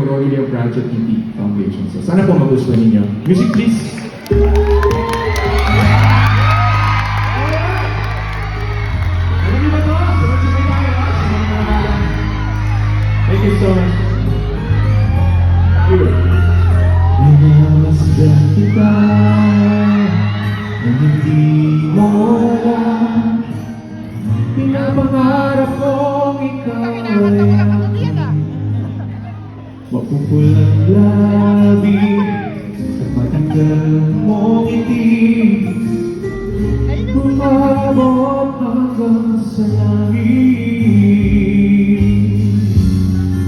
ng Royal Bracho TV Foundation. So sana po magustuhan ninyo. Music please! Thank you so much. Minamasdan kita na hindi mo alam. Pinapangarap kong ikaw ay mapupulang labi sa matagal mong ngiti. Umabot hanggang sa langit.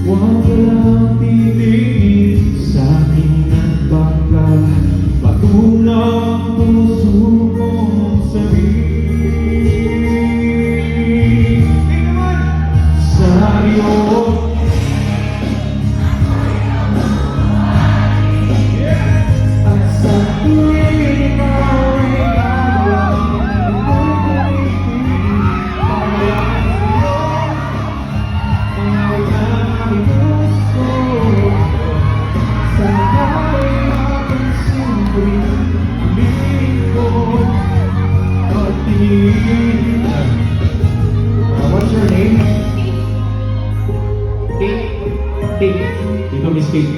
Walang titingin sa akin at baka patunang puso mong sabihin. Sa iyo at sa tuwing ikaw ay gagawin what's your name? Kate. Kate. Ikaw, Miss Kate.